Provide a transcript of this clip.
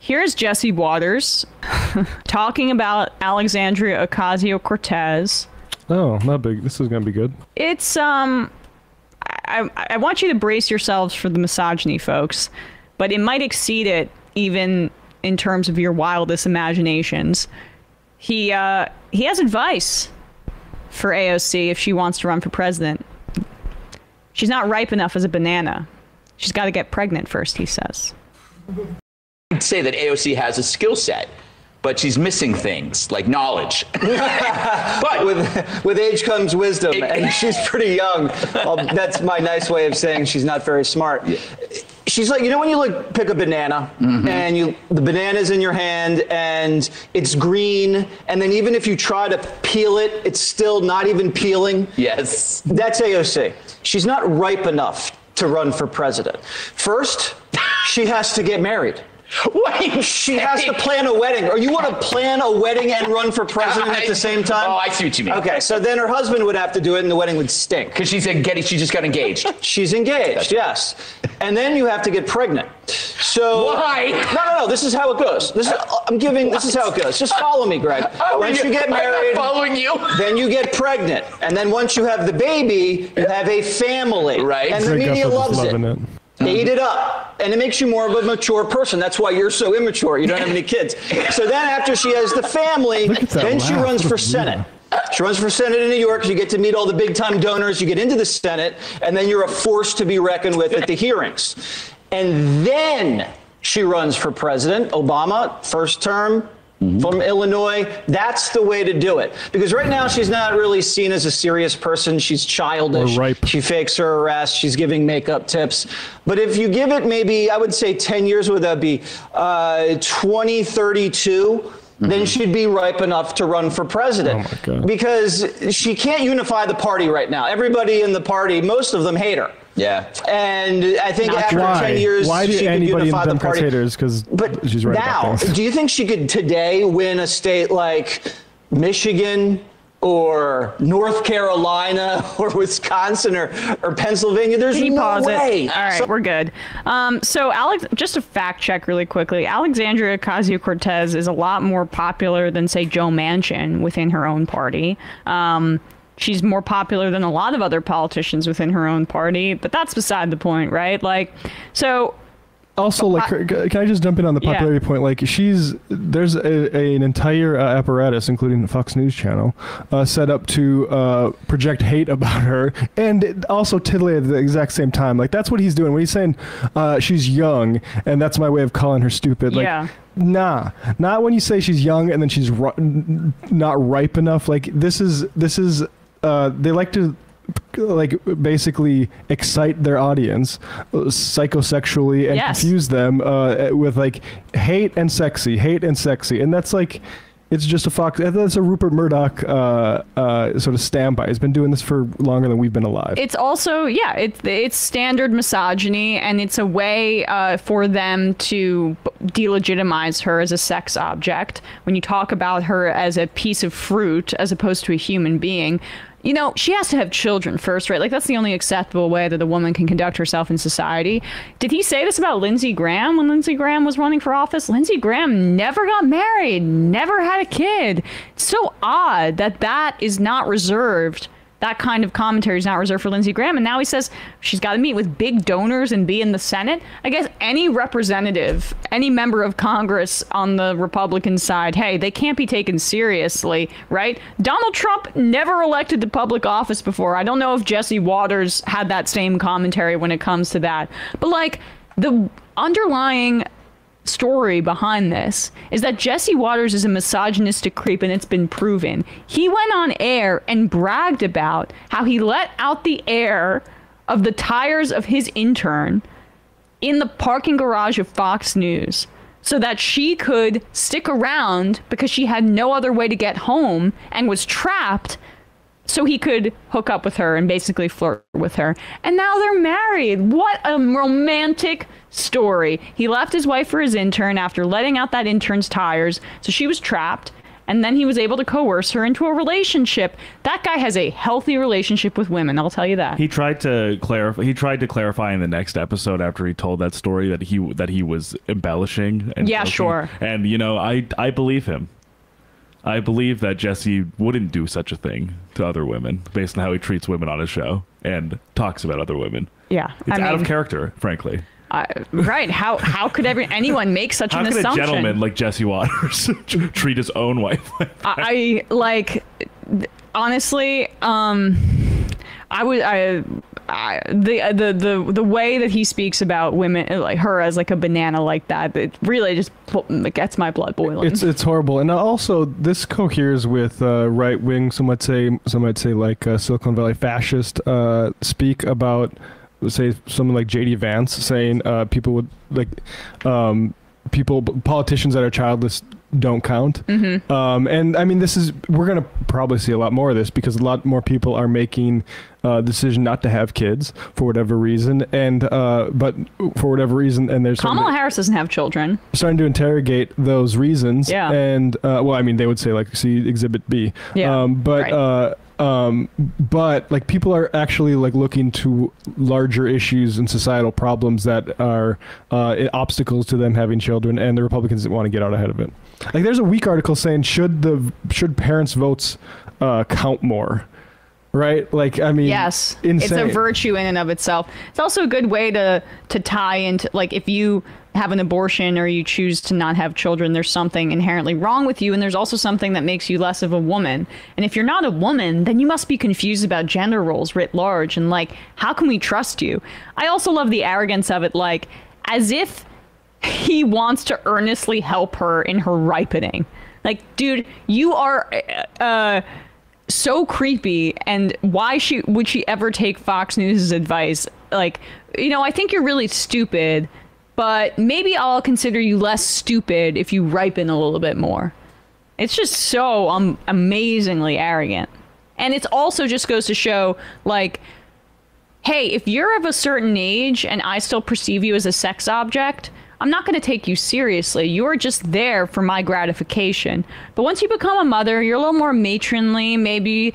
here's Jesse Waters talking about Alexandria Ocasio Cortez. Oh, not big. This is going to be good. It's, I want you to brace yourselves for the misogyny, folks, but it might exceed it even in terms of your wildest imaginations. He has advice for AOC if she wants to run for president. She's not ripe enough as a banana. She's got to get pregnant first, he says. I'd say that AOC has a skill set, but she's missing things like knowledge. But with age comes wisdom, and she's pretty young. That's my nice way of saying she's not very smart. She's like, you know when you pick a banana and the banana's in your hand and it's green, and then even if you try to peel it, it's still not even peeling? Yes. That's AOC. She's not ripe enough to run for president. First, she has to get married. Wait, she has to plan a wedding. Or you want to plan a wedding and run for president at the same time? Oh, I see what you mean. Okay, so then her husband would have to do it and the wedding would stink. Because she just got engaged. She's engaged, yes. And then you have to get pregnant. So why? No. This is how it goes. This is how it goes. Just follow me, Greg. Once you get married, I'm not following you. Then you get pregnant, and then once you have the baby, you have a family. Right. And the media loves it. They eat it up, and it makes you more of a mature person. That's why you're so immature. You don't have any kids. So then after she has the family, then she runs for Senate. She runs for Senate in New York. You get to meet all the big-time donors. You get into the Senate, and then you're a force to be reckoned with at the hearings. And then she runs for president. Obama, first term, from Illinois. That's the way to do it. Because right now she's not really seen as a serious person. She's childish. Or ripe. She fakes her arrest. She's giving makeup tips. But if you give it maybe, I would say 10 years, would that be 2032? Then she'd be ripe enough to run for president. Oh my God. Because she can't unify the party right now. Everybody in the party, most of them hate her. Yeah. And I think after 10 years, why do she could anybody unify in the the party. haters? Because she's right Now, about things. do you think she could today win a state like Michigan or North Carolina or Wisconsin or Pennsylvania? There's no way. All right, we're good. So Alex, just a fact check really quickly. Alexandria Ocasio Cortez is a lot more popular than, say, Joe Manchin within her own party. She's more popular than a lot of other politicians within her own party, but that's beside the point, right? Like, so... Also, like, can I just jump in on the popularity point? Like, there's an entire apparatus, including the Fox News channel, set up to project hate about her and also titillate at the exact same time. Like, that's what he's doing. When he's saying she's young, and that's my way of calling her stupid. Like, nah, not when you say she's young and then she's not ripe enough. Like, this is they like to basically excite their audience psychosexually and confuse them with like hate and sexy, and that's like, it's just a Fox. That's a Rupert Murdoch sort of standby. He's been doing this for longer than we've been alive. It's also, it's standard misogyny, and it's a way for them to delegitimize her as a sex object. When you talk about her as a piece of fruit as opposed to a human being, you know, she has to have children first, right? Like, that's the only acceptable way that a woman can conduct herself in society. Did he say this about Lindsey Graham when Lindsey Graham was running for office? Lindsey Graham never got married, never had a kid. It's so odd that that is not reserved. That kind of commentary is not reserved for Lindsey Graham. And now he says she's got to meet with big donors and be in the Senate. I guess any representative, any member of Congress on the Republican side, hey, they can't be taken seriously, right? Donald Trump never elected to public office before. I don't know if Jesse Waters had that same commentary when it comes to that. But like, the underlying story behind this is that Jesse Waters is a misogynistic creep, and it's been proven. He went on air and bragged about how he let out the air of the tires of his intern in the parking garage of Fox News so that she could stick around because she had no other way to get home and was trapped, so he could hook up with her and basically flirt with her. And now they're married. What a romantic story. He left his wife for his intern after letting out that intern's tires, so she was trapped. and then he was able to coerce her into a relationship. That guy has a healthy relationship with women, I'll tell you that. He tried to clarify in the next episode after he told that story that he was embellishing. And yeah, joking. sure. And I believe him. I believe that Jesse wouldn't do such a thing to other women based on how he treats women on his show and talks about other women. Yeah, it's out of character, frankly. Right? How could anyone make such an assumption? How could a gentleman like Jesse Waters treat his own wife? I like, honestly, the way that he speaks about women, like her as like a banana like that, it really just gets my blood boiling. It's horrible. And also this coheres with right wing, some might say like Silicon Valley fascist speak about, say, someone like JD Vance saying people would like politicians that are childless don't count. And I mean, we're going to probably see a lot more of this because a lot more people are making the decision not to have kids for whatever reason. And but for whatever reason, and there's Kamala Harris doesn't have children. Starting to interrogate those reasons. Yeah. And well, I mean, they would say like, see Exhibit B. Yeah. But like people are actually like looking to larger issues and societal problems that are obstacles to them having children, and the Republicans want to get out ahead of it. Like there's a weak article saying should parents' votes count more, right? Like I mean, yes, insane. It's a virtue in and of itself. It's also a good way to tie into, like, if you have an abortion or you choose to not have children, there's something inherently wrong with you, and there's also something that makes you less of a woman. And if you're not a woman, then you must be confused about gender roles writ large, and like, how can we trust you? I also love the arrogance of it, like as if he wants to earnestly help her in her ripening. Like, dude, you are so creepy, and why would she ever take Fox News' advice? Like, I think you're really stupid, but maybe I'll consider you less stupid if you ripen a little bit more. It's just so amazingly arrogant. And it also just goes to show, like, hey, if you're of a certain age and I still perceive you as a sex object, I'm not going to take you seriously. You're just there for my gratification. But once you become a mother, you're a little more matronly. Maybe